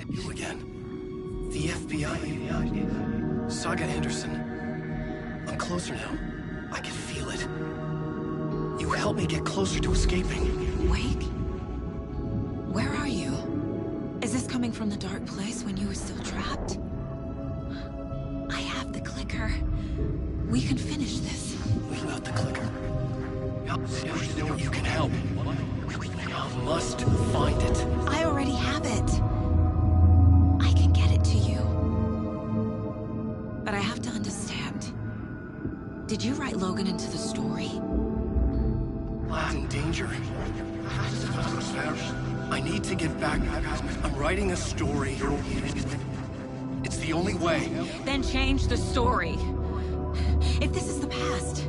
You again. The FBI. Saga Anderson. I'm closer now. I can feel it. You helped me get closer to escaping. Wait. Where are you? Is this coming from the dark place when you were still trapped? I have the clicker. We can finish this. Without the clicker? You can help. I must find it. I already have it. I can get it to you. But I have to understand. Did you write Logan into the story? Lad's in danger. I need to get back. I'm writing a story. It's the only way. Then change the story. If this is the past,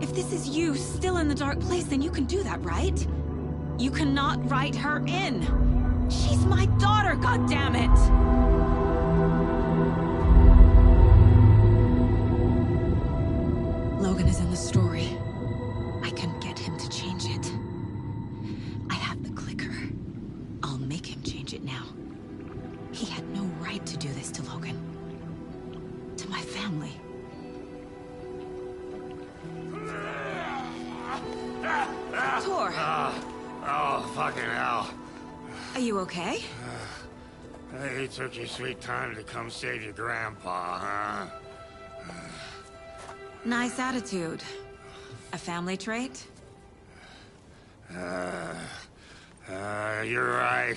if this is you still in the dark place, then you can do that, right? You cannot write her in. She's my daughter, goddammit! Logan is in the story. I can get him to change it. I have the clicker. I'll make him change it now. He had no right to do this to Logan. To my family. Tor! Oh, fucking hell. Are you okay? You took your sweet time to come save your grandpa, huh? Nice attitude. A family trait? You're right.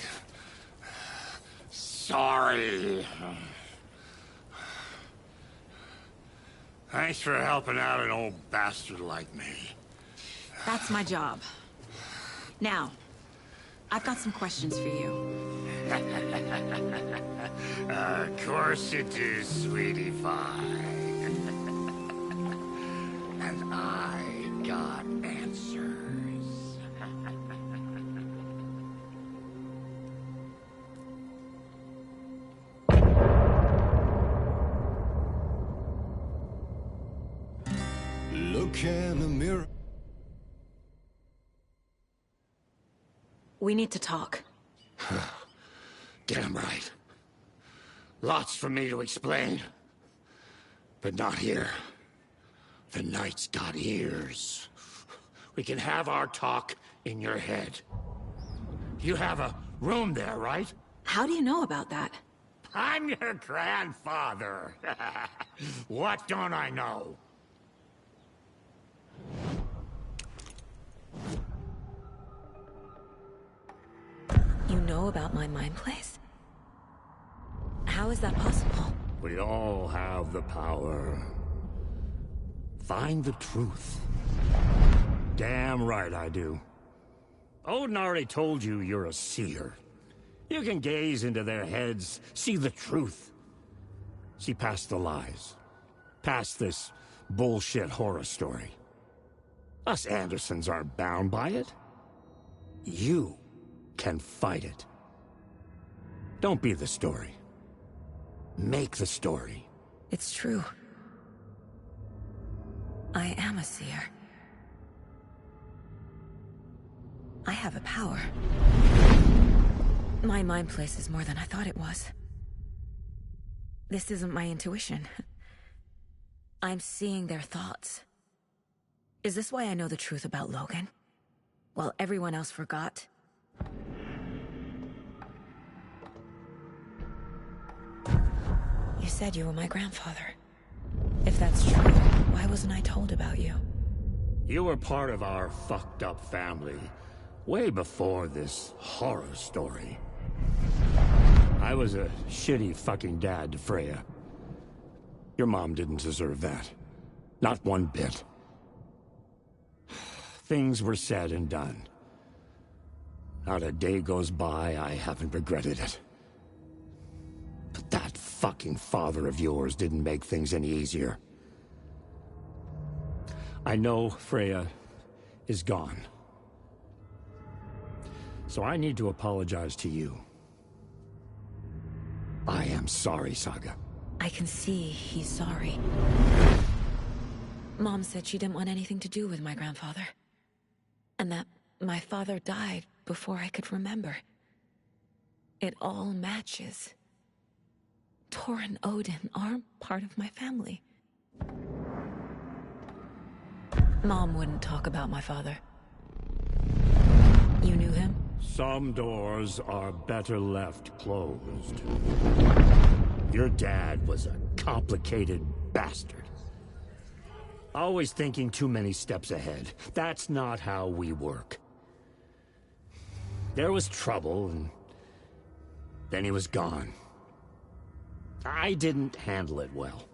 Sorry. Thanks for helping out an old bastard like me. That's my job. Now, I've got some questions for you. Of course you do, sweetie pie. And I got answers. Look in the mirror. We need to talk. Damn right. Lots for me to explain. But not here. The night's got ears. We can have our talk in your head. You have a room there, right? How do you know about that? I'm your grandfather. What don't I know? You know about my mind place? How is that possible? We all have the power. Find the truth. Damn right I do. Odin already told you you're a seer. You can gaze into their heads, see the truth. See past the lies. Past this bullshit horror story. Us Andersons aren't bound by it. You can fight it. Don't be the story. Make the story. It's true. I am a seer. I have a power. My mind place is more than I thought it was. This isn't my intuition. I'm seeing their thoughts. Is this why I know the truth about Logan? While everyone else forgot? You said you were my grandfather. If that's true, why wasn't I told about you? You were part of our fucked up family, way before this horror story. I was a shitty fucking dad to Freya. Your mom didn't deserve that. Not one bit. Things were said and done. Not a day goes by I haven't regretted it. But that fucking father of yours didn't make things any easier. I know Freya is gone. So I need to apologize to you. I am sorry, Saga. I can see he's sorry. Mom said she didn't want anything to do with my grandfather. And that my father died before I could remember. It all matches. Tor and Odin are part of my family. Mom wouldn't talk about my father. You knew him? Some doors are better left closed. Your dad was a complicated bastard. Always thinking too many steps ahead. That's not how we work. There was trouble, and then he was gone. I didn't handle it well.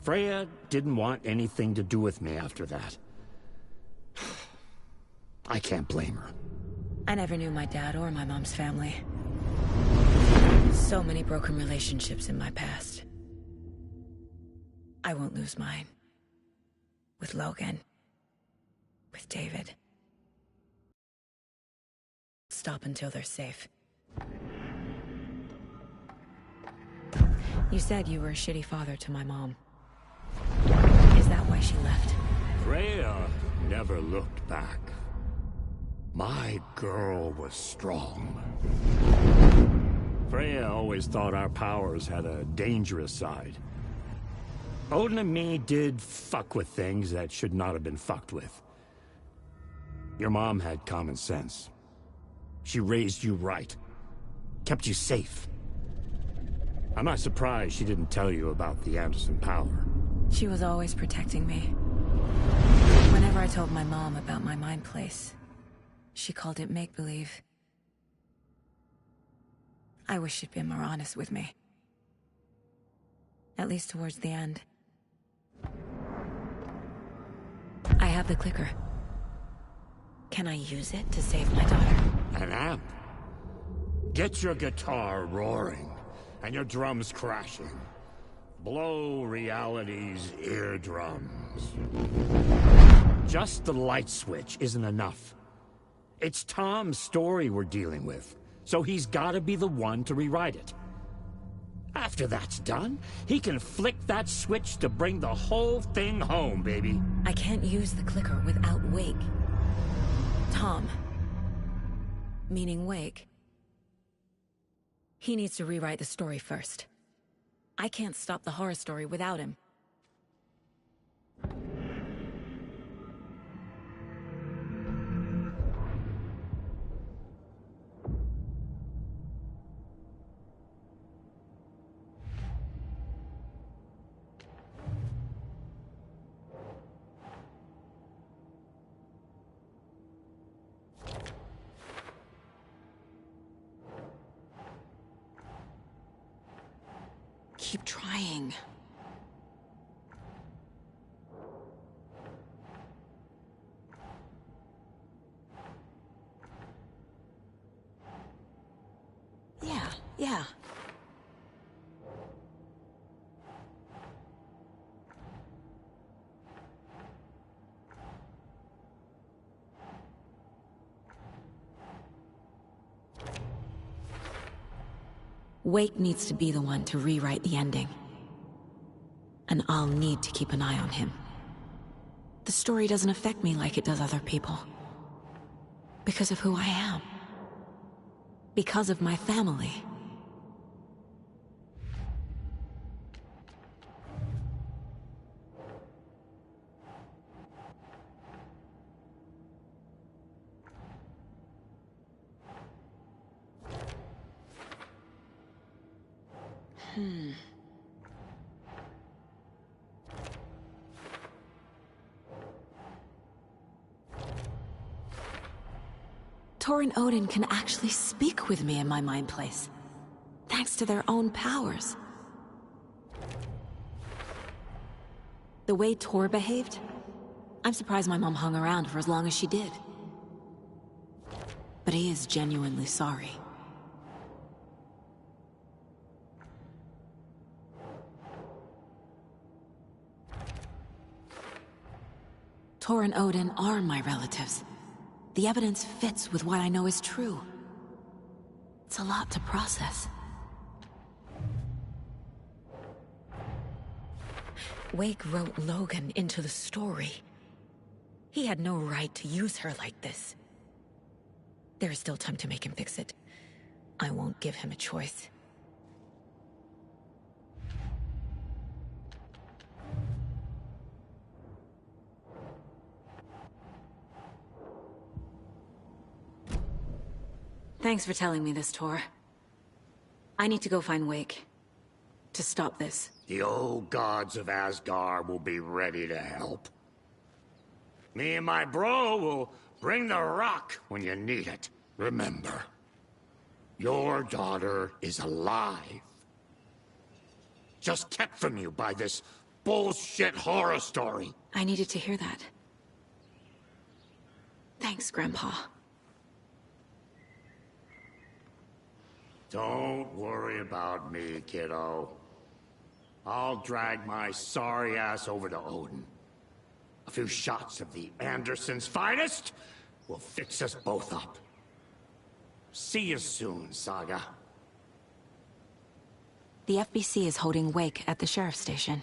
Freya didn't want anything to do with me after that. I can't blame her. I never knew my dad or my mom's family. So many broken relationships in my past. I won't lose mine. With Logan. With David. Stop until they're safe. You said you were a shitty father to my mom. Is that why she left? Freya never looked back. My girl was strong. Freya always thought our powers had a dangerous side. Odin and me did fuck with things that should not have been fucked with. Your mom had common sense. She raised you right. Kept you safe. I'm not surprised she didn't tell you about the Anderson power. She was always protecting me. Whenever I told my mom about my mind place, she called it make-believe. I wish she'd been more honest with me. At least towards the end. I have the clicker. Can I use it to save my daughter? An amp? Get your guitar roaring, and your drums crashing. Blow reality's eardrums. Just the light switch isn't enough. It's Tom's story we're dealing with, so he's gotta be the one to rewrite it. After that's done, he can flick that switch to bring the whole thing home, baby. I can't use the clicker without Wake. Tom. Meaning Wake. He needs to rewrite the story first. I can't stop the horror story without him. Keep trying. Yeah. Wake needs to be the one to rewrite the ending. And I'll need to keep an eye on him. The story doesn't affect me like it does other people. Because of who I am. Because of my family. Tor and Odin can actually speak with me in my mind place. Thanks to their own powers. The way Tor behaved, I'm surprised my mom hung around for as long as she did. But he is genuinely sorry. Tor and Odin are my relatives. The evidence fits with what I know is true. It's a lot to process. Wake wrote Logan into the story. He had no right to use her like this. There is still time to make him fix it. I won't give him a choice. Thanks for telling me this, Tor. I need to go find Wake. To stop this. The old gods of Asgard will be ready to help. Me and my bro will bring the rock when you need it. Remember, your daughter is alive. Just kept from you by this bullshit horror story. I needed to hear that. Thanks, Grandpa. Don't worry about me, kiddo. I'll drag my sorry ass over to Odin. A few shots of the Andersons' finest will fix us both up. See you soon, Saga. The FBC is holding Wake at the sheriff's station.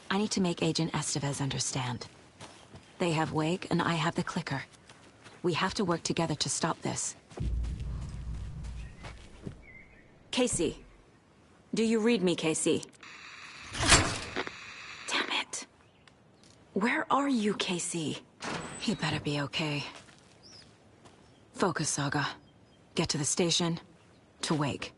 I need to make Agent Estevez understand. They have Wake and I have the clicker. We have to work together to stop this. Casey. Do you read me, Casey? Damn it. Where are you, Casey? He better be okay. Focus, Saga. Get to the station, to Wake.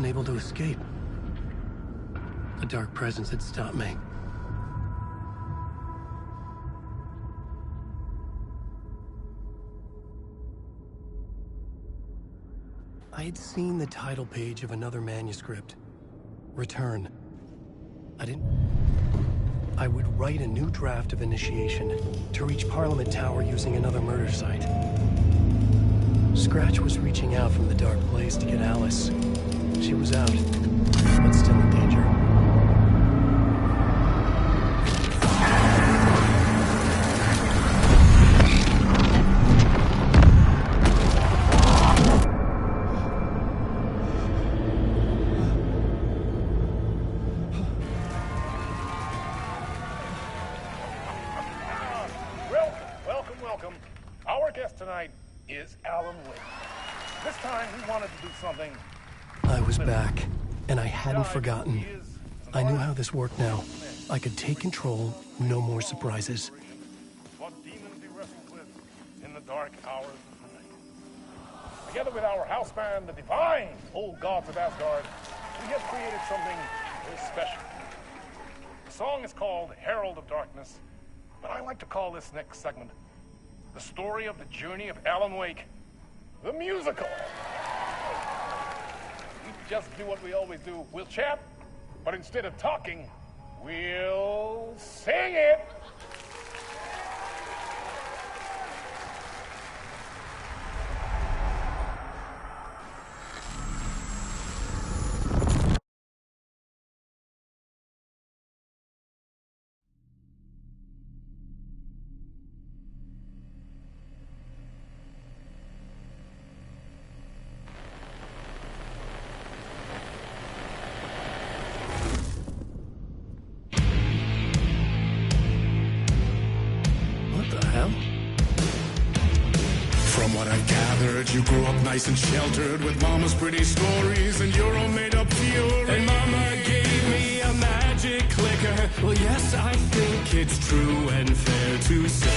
Able to escape. A dark presence had stopped me. I had seen the title page of another manuscript, Return. I would write a new draft of initiation to reach Parliament Tower using another murder site. Scratch was reaching out from the dark place to get Alice. She was out, but still in danger. Welcome. Our guest tonight is Alan Wake. This time he wanted to do something. I was back, and I hadn't forgotten. I knew how this worked now. I could take control, no more surprises. What demons he wrestles with in the dark hours of the night. Together with our house band, the Divine Old Gods of Asgard, we have created something very special. The song is called Herald of Darkness, but I like to call this next segment the story of the journey of Alan Wake, the musical. We just do what we always do. We'll chat, but instead of talking, we'll sing it. From what I've gathered, you grew up nice and sheltered with mama's pretty stories and your own made-up fury. And mama gave me a magic clicker. Well, yes, I think it's true and fair to say.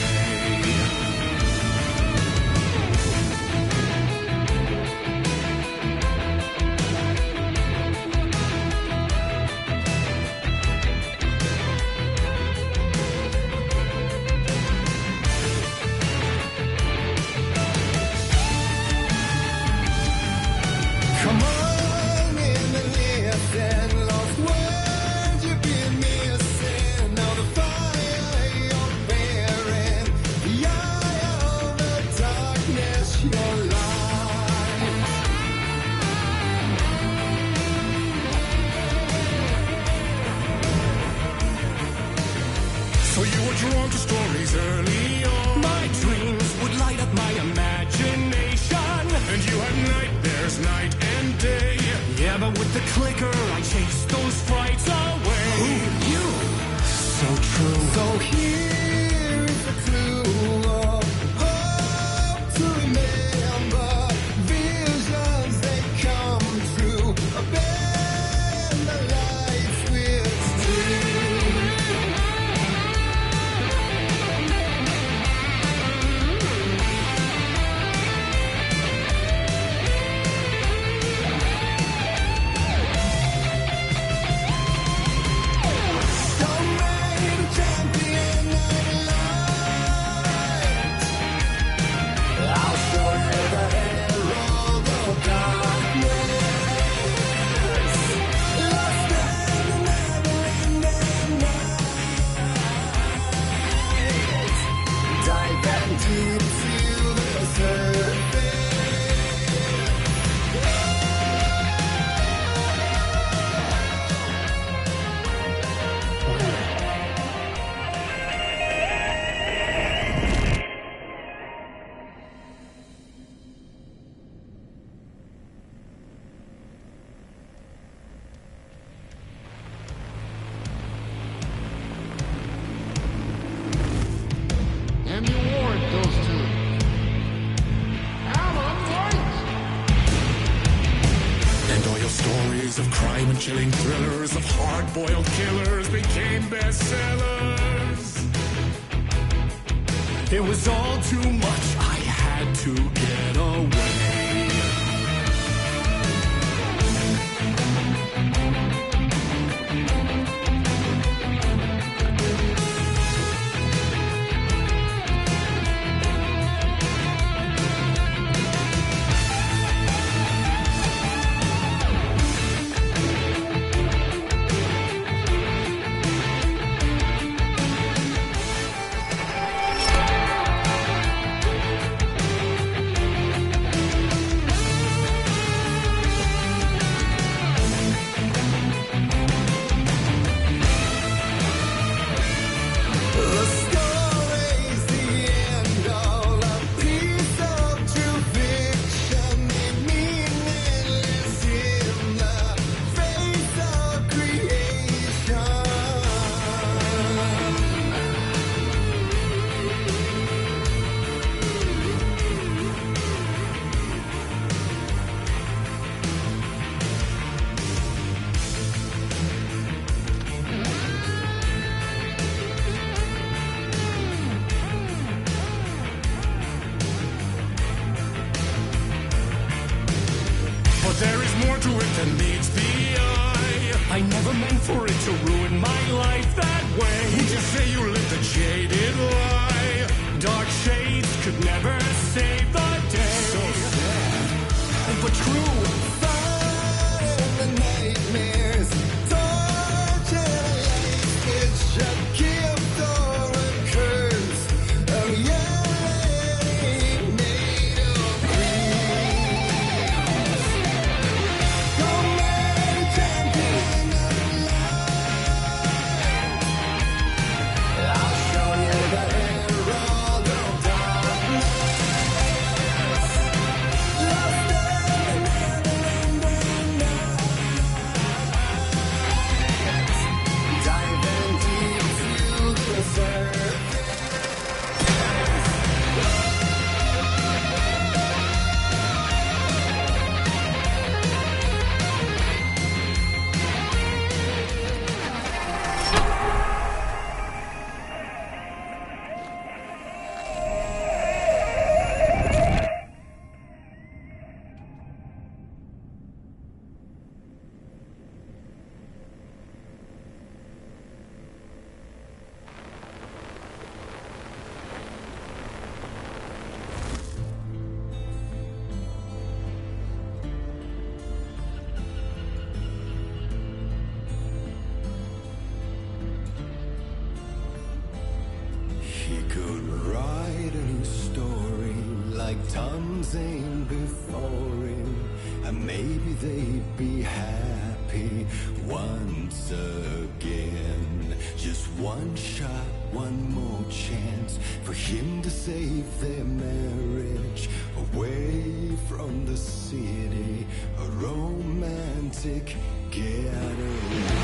So you were drawn to stories early on. My dreams would light up my imagination. And you had nightmares night and day. Yeah, but with the clicker I chased those frights away. Who you? So true. So here is the clue. Hope to remember. Visions, they come true. Bend the lights with steel. And you warned those two. Alan Wake! And all your stories of crime and chilling thrillers of hard-boiled killers became bestsellers. It was all too much. I had to get away. meant for it to ruin my life that way. Just say you lived a jaded lie. Dark shades could never save the day. So sad, but true. Find the nightmares, torture life. It's a gift or a curse. A reality made of dreams. Don't let a champion alive. I'll show you the herald of darkness. Lost in the never-ending night. Diving deep to the surface. He could write a new story like Tom Zane before him, and maybe they'd be happy once again. Just one shot, one more chance for him to save their marriage away from the city, a romantic getaway.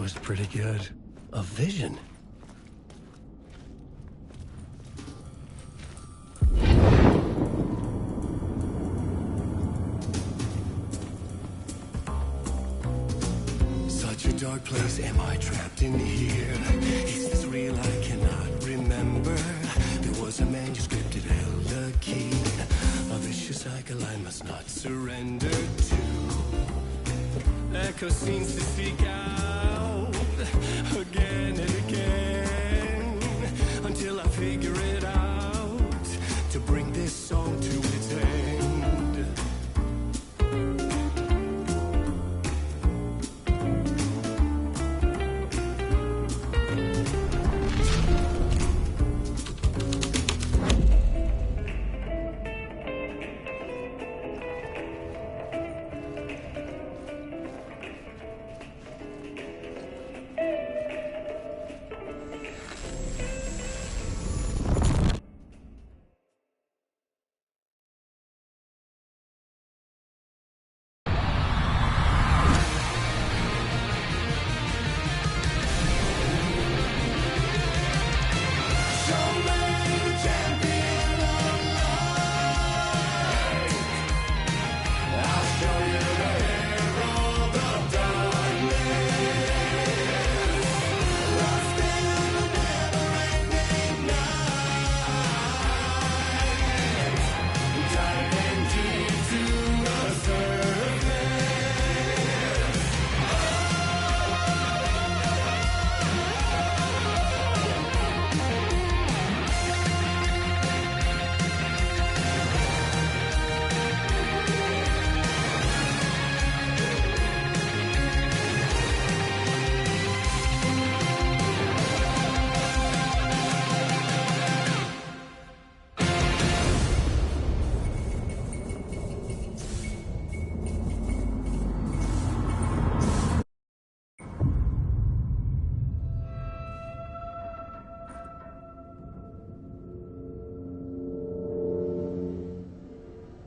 was pretty good. A vision. Such a dark place, am I trapped in here? Is this real? I cannot remember. There was a manuscript, it held a key. A vicious cycle I must not surrender to. Echo seems to seek out again and again until I figure it out to bring this song to its end.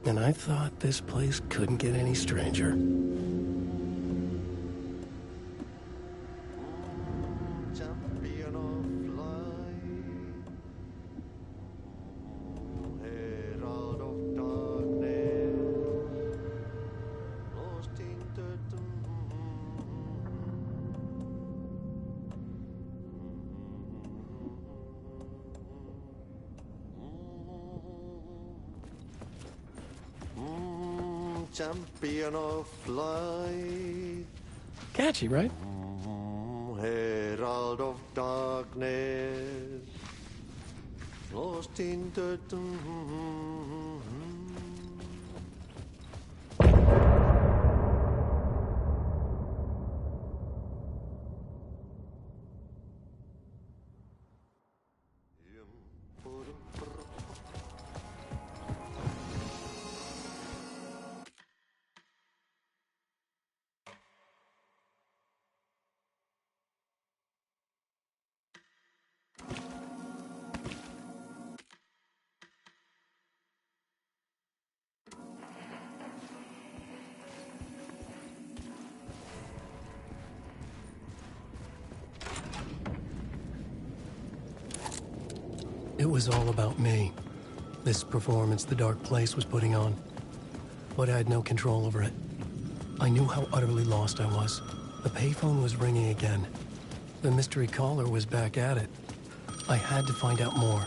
And I thought this place couldn't get any stranger. Champion of light, herald of darkness, lost in the champion of light, Catchy, right? herald of darkness, lost in the It was all about me. This performance the Dark Place was putting on. But I had no control over it. I knew how utterly lost I was. The payphone was ringing again. The mystery caller was back at it. I had to find out more.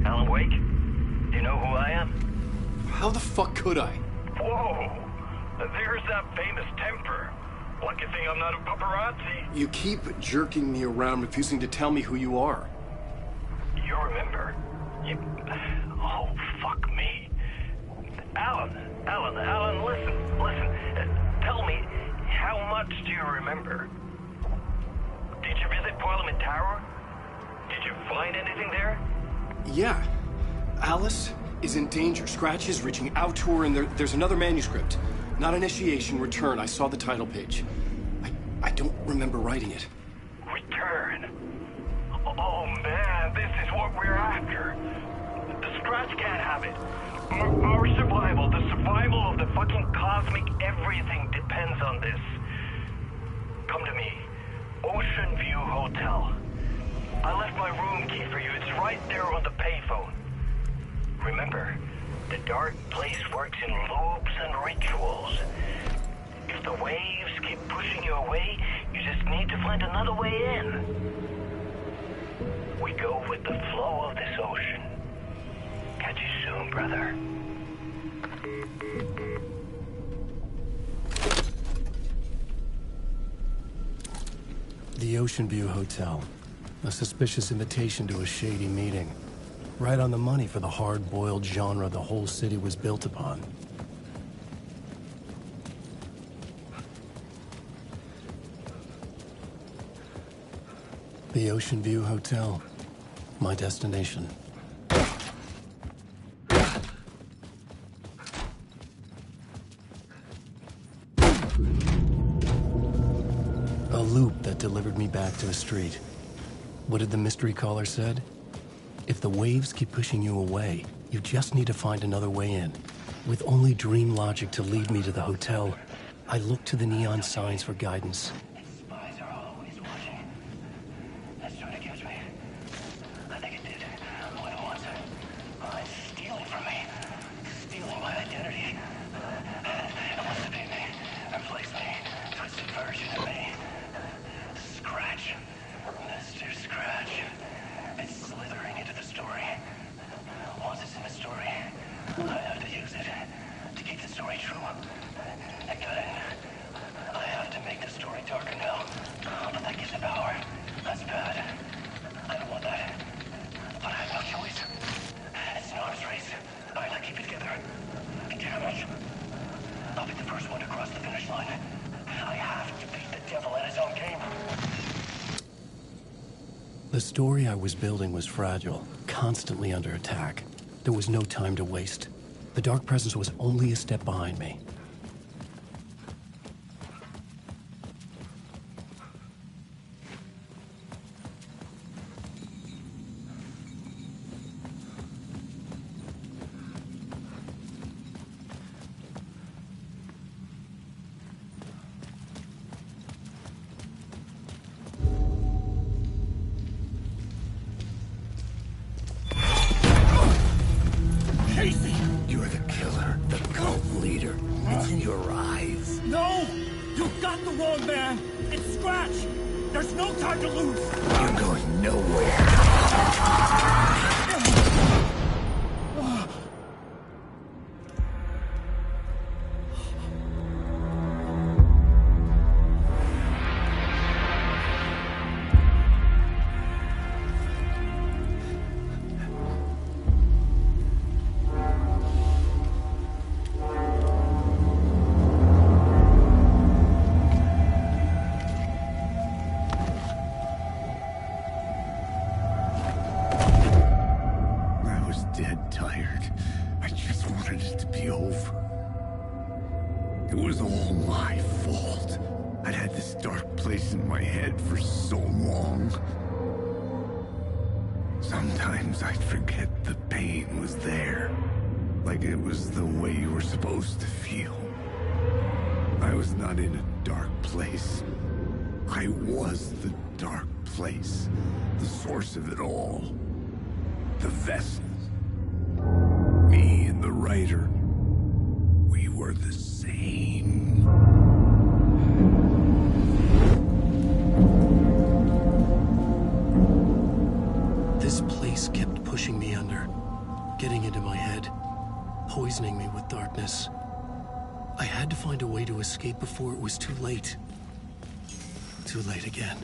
Alan Wake? Do you know who I am? How the fuck could I? Whoa! There's that famous temper. Lucky thing I'm not a paparazzi. You keep jerking me around, refusing to tell me who you are. You remember? Oh, fuck me. Alan, listen. Tell me, how much do you remember? Did you visit Parliament Tower? Did you find anything there? Yeah. Alice is in danger. Scratch is reaching out to her, and there's another manuscript. Not initiation, return. I saw the title page. I don't remember writing it. Return? Oh man, this is what we're after. The Scratch can't have it. Our survival, the survival of the fucking cosmic everything depends on this. Come to me. Ocean View Hotel. I left my room key for you. It's right there on the payphone. Remember, the dark place works in loops and rituals. If the waves keep pushing you away, you just need to find another way in. We go with the flow of this ocean. Catch you soon, brother. The Ocean View Hotel. A suspicious invitation to a shady meeting. Right on the money for the hard-boiled genre the whole city was built upon. The Ocean View Hotel. My destination. A loop that delivered me back to the street. What did the mystery caller said? If the waves keep pushing you away, you just need to find another way in. With only dream logic to lead me to the hotel, I looked to the neon signs for guidance. Spies are always watching. That's trying to catch me. I think it did. More than once. It's stealing from me. Stealing my identity. It wants to be me. Replace me. Twisted version of me. Scratch. Mr. Scratch. It's slithering into the story. Once it's in the story, I have to use it to keep the story true. I have to make the story darker now. But that gives it power. That's bad. I don't want that. But I have no choice. It's an arms race. I gotta keep it together. Damn it. I'll be the first one to cross the finish line. I have to beat the devil at his own game. The story I was building was fragile, constantly under attack. There was no time to waste. The Dark Presence was only a step behind me. You're the killer, the cult leader. It's in your eyes. No! You got the wrong man! It's Scratch! There's no time to lose! You're going nowhere. I was dead tired. I just wanted it to be over. It was all my fault. I'd had this dark place in my head for so long. Sometimes I'd forget the pain was there. Like it was the way you were supposed to feel. I was not in a dark place. I was the dark place. The source of it all. The vessel. Me and the writer. We were the same. This place kept pushing me under, getting into my head, poisoning me with darkness. I had to find a way to escape before it was too late. Too late again.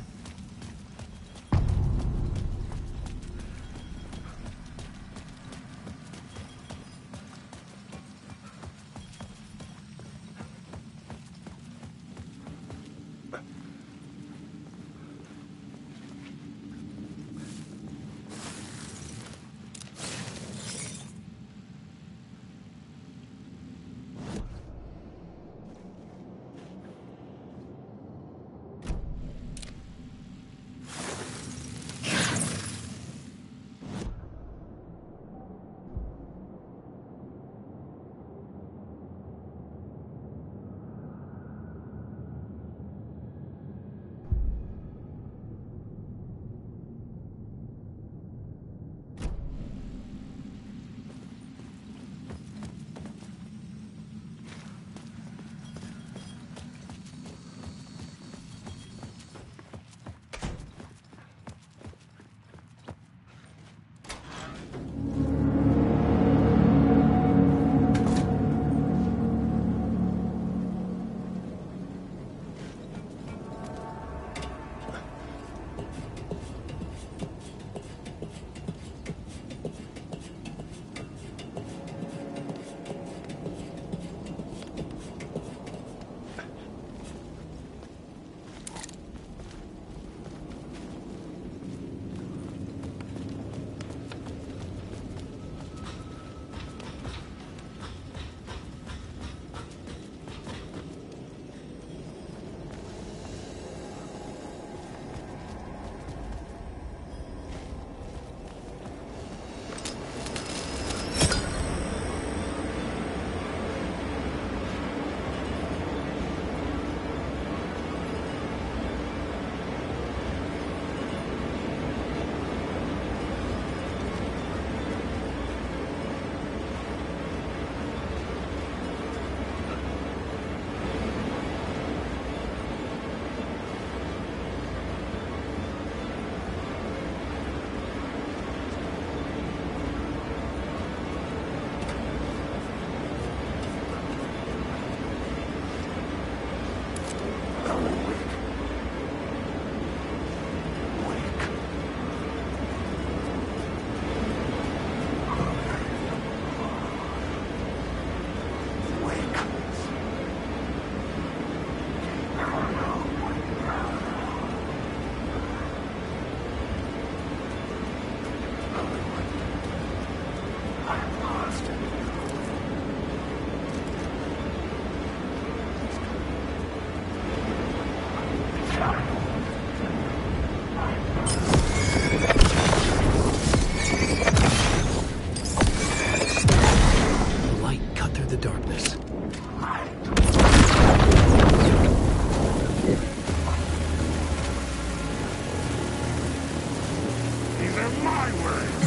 They're my words!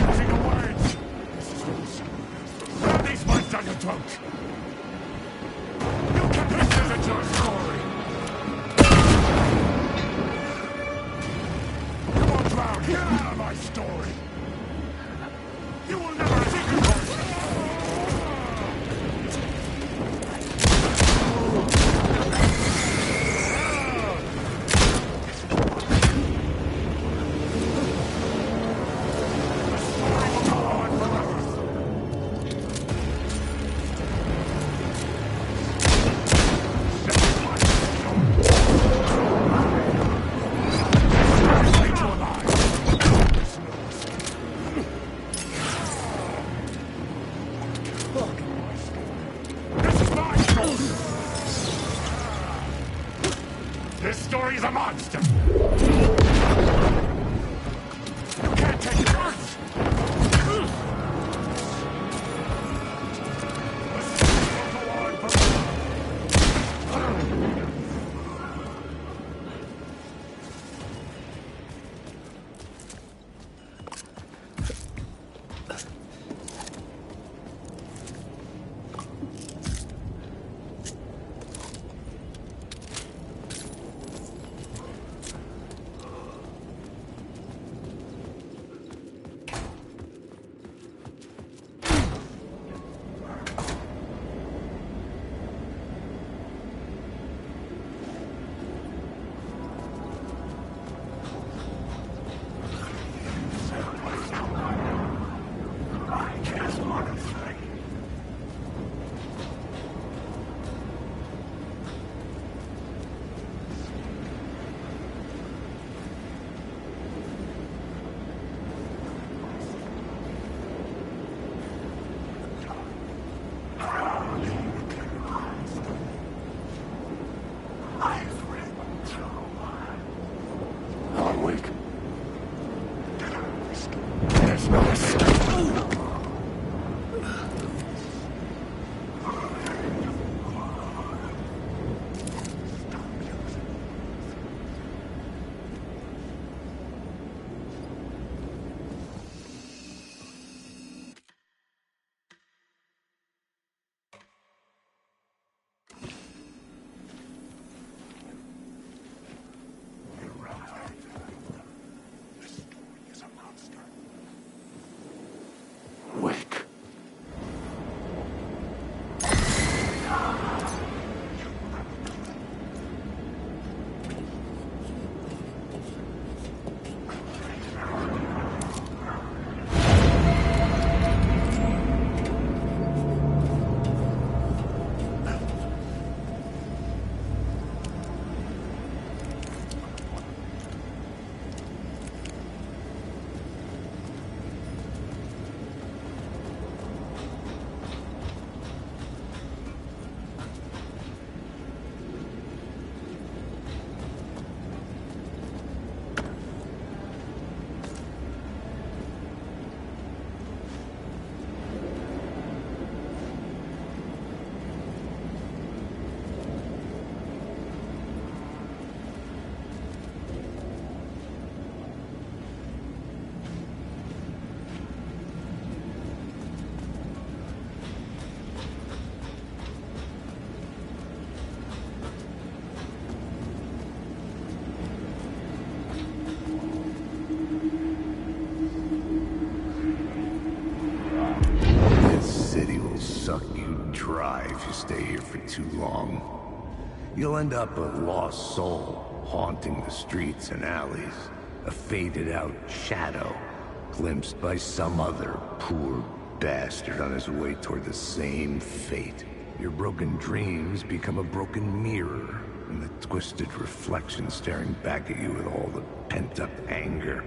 Using the words! Grab these words down your throat! You can... This isn't your story! You won't drown! Get out of my story! You will never see your voice! This story's a monster! You can't take it! Stay here for too long. You'll end up a lost soul, haunting the streets and alleys. A faded-out shadow, glimpsed by some other poor bastard on his way toward the same fate. Your broken dreams become a broken mirror, and the twisted reflection staring back at you with all the pent-up anger,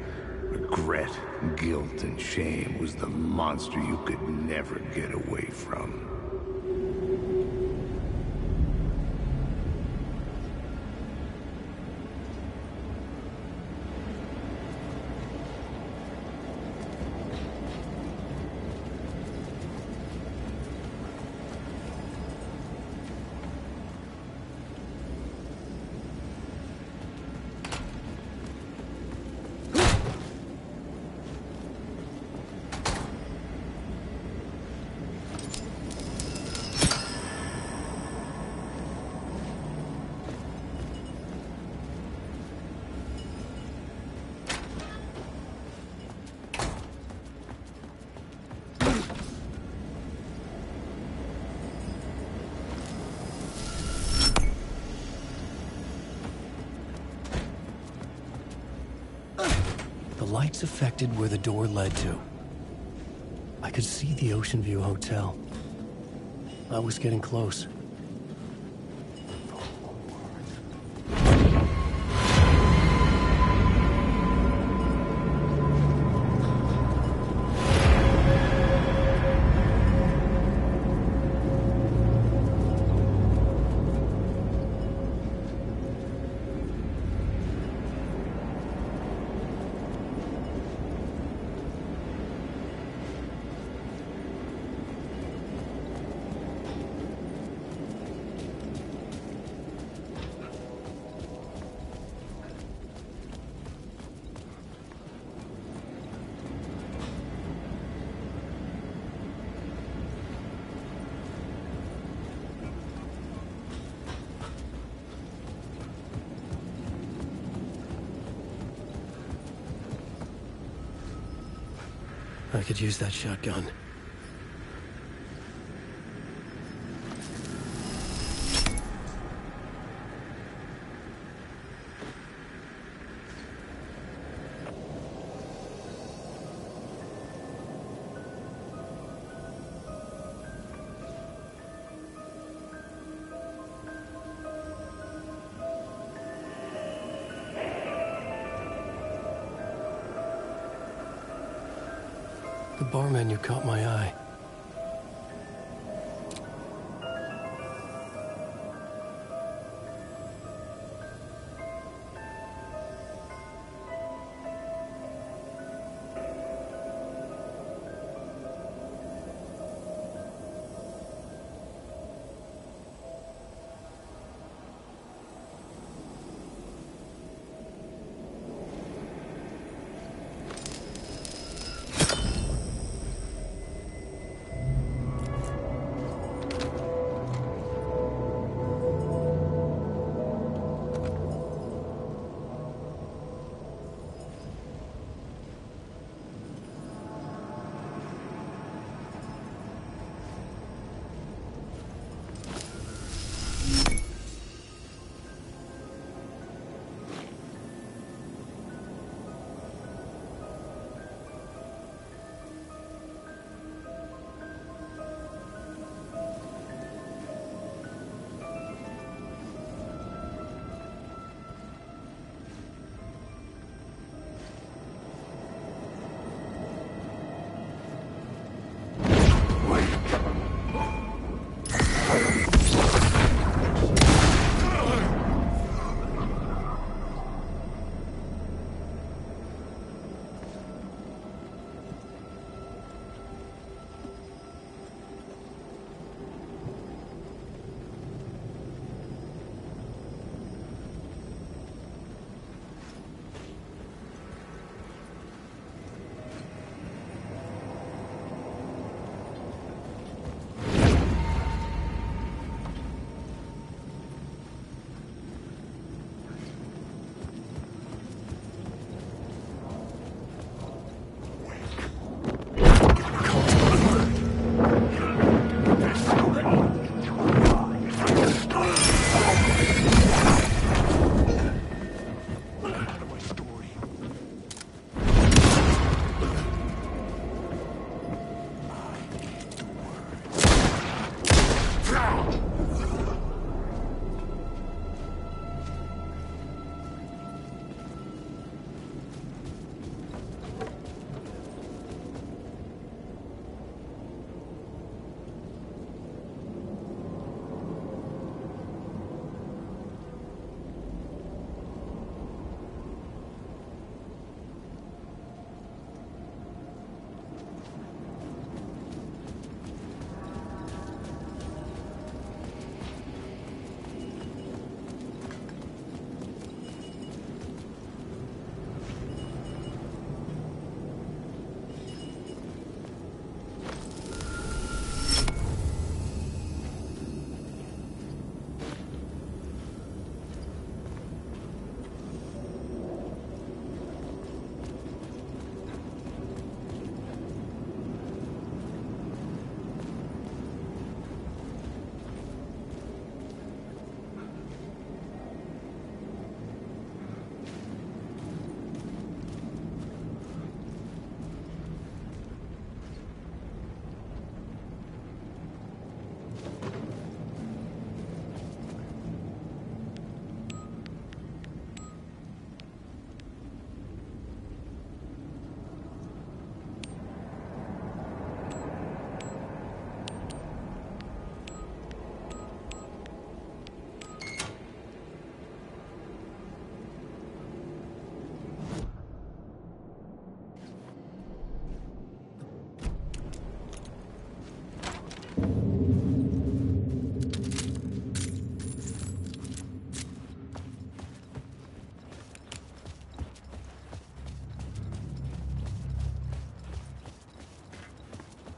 regret, guilt, and shame was the monster you could never get away from. lights affected where the door led to. I could see the Ocean View Hotel. I was getting close. I could use that shotgun. The bar menu caught my eye.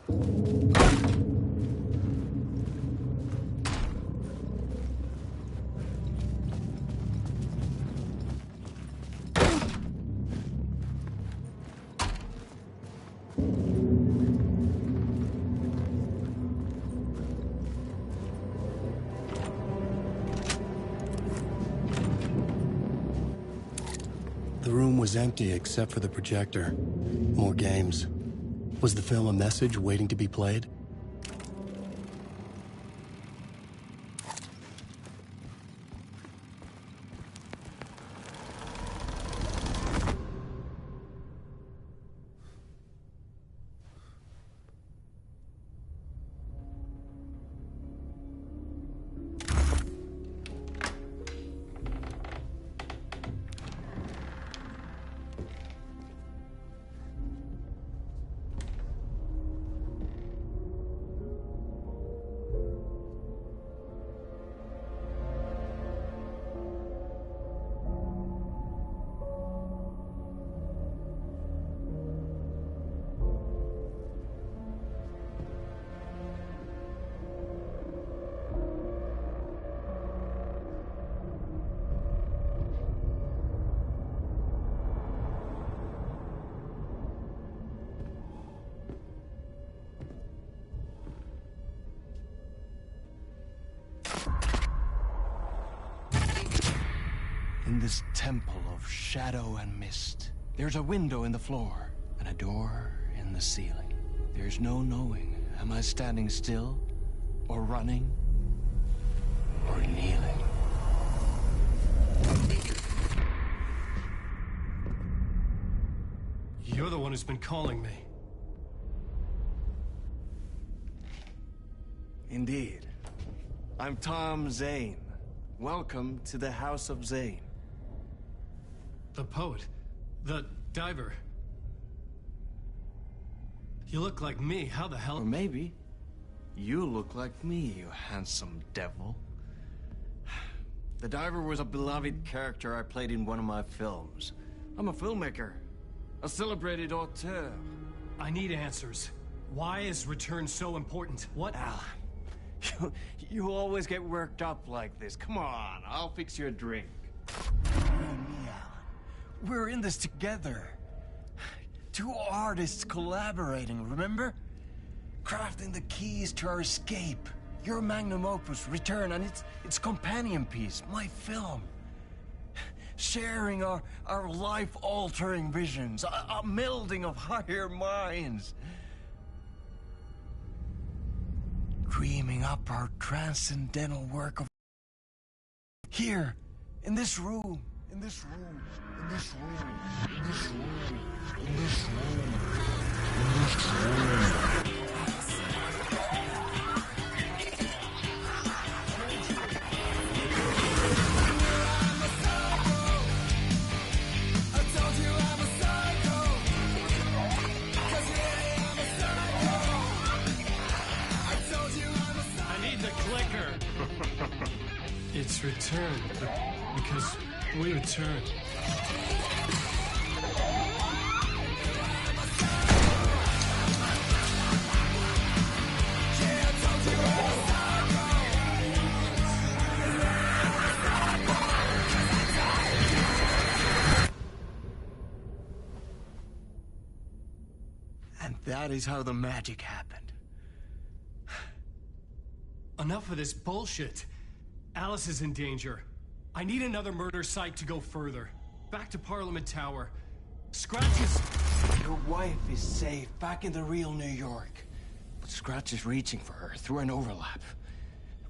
The room was empty except for the projector. More games. Was the film a message waiting to be played? In this temple of shadow and mist, there's a window in the floor and a door in the ceiling. There's no knowing, am I standing still, or running, or kneeling? You're the one who's been calling me. Indeed. I'm Tom Zane. Welcome to the House of Zane. The poet. The diver. You look like me. How the hell... Or maybe you look like me, you handsome devil. The diver was a beloved character I played in one of my films. I'm a filmmaker, a celebrated auteur. I need answers. Why is Return so important? What... Alan, you always get worked up like this. Come on, I'll fix you a drink. You and me, Alan. We're in this together. Two artists collaborating, remember? Crafting the keys to our escape. Your magnum opus, Return, and its companion piece, my film. Sharing our life-altering visions, a melding of higher minds. Dreaming up our transcendental work of... Here, in this room, in this room, in this room, in this room, in this room, in this room. It's Return, because we return. And that is how the magic happened. Enough of this bullshit. Alice is in danger. I need another murder site to go further. Back to Parliament Tower. Scratch is... Your wife is safe, back in the real New York. But Scratch is reaching for her through an overlap.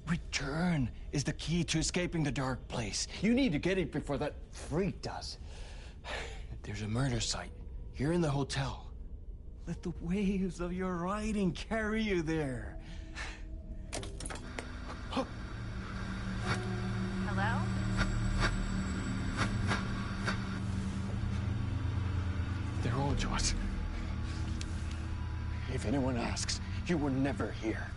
Return is the key to escaping the dark place. You need to get it before that freak does. There's a murder site here in the hotel. Let the waves of your writing carry you there. Hello? They're all yours. If anyone asks, you were never here.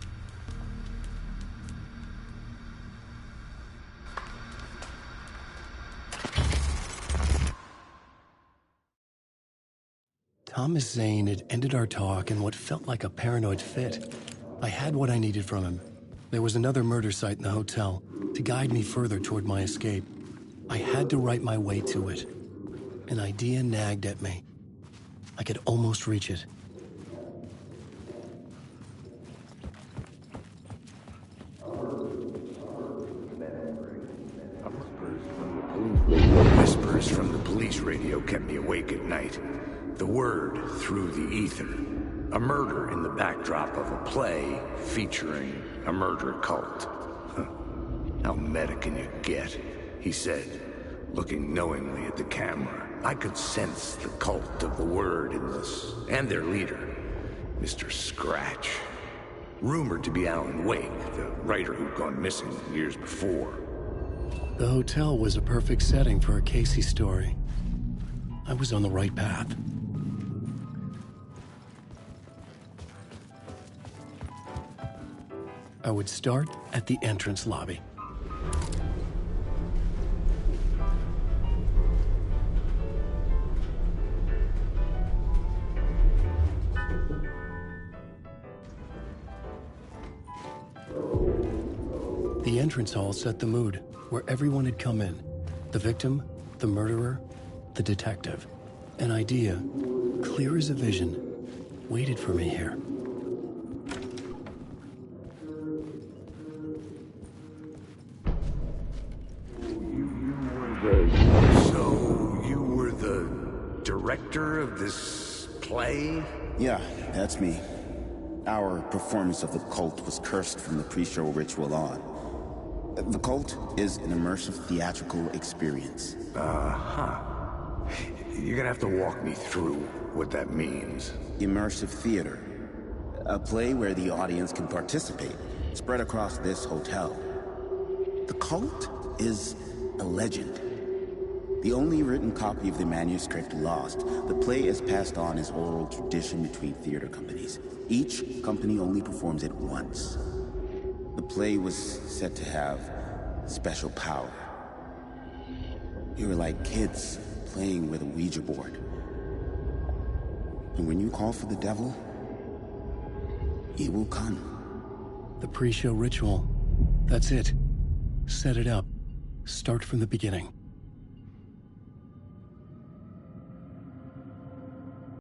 Thomas Zane had ended our talk in what felt like a paranoid fit. I had what I needed from him. There was another murder site in the hotel to guide me further toward my escape. I had to write my way to it. An idea nagged at me. I could almost reach it. Whispers from the police radio kept me awake at night. The word through the ether. A murder in the backdrop of a play featuring a murder cult. Huh. How meta can you get? He said, looking knowingly at the camera. I could sense the cult of the word in this, and their leader, Mr. Scratch. Rumored to be Alan Wake, the writer who'd gone missing years before. The hotel was a perfect setting for a Casey story. I was on the right path. I would start at the entrance lobby. The entrance hall set the mood, where everyone had come in. The victim, the murderer, the detective. An idea, clear as a vision, waited for me here. So, you were the director of this play? Yeah, that's me. Our performance of the cult was cursed from the pre-show ritual on. The cult is an immersive theatrical experience. You're gonna have to walk me through what that means. Immersive theater. A play where the audience can participate, spread across this hotel. The cult is a legend. The only written copy of the manuscript lost, the play is passed on as oral tradition between theater companies. Each company only performs it once. The play was said to have special power. You were like kids playing with a Ouija board. And when you call for the devil, he will come. The pre-show ritual. That's it. Set it up. Start from the beginning.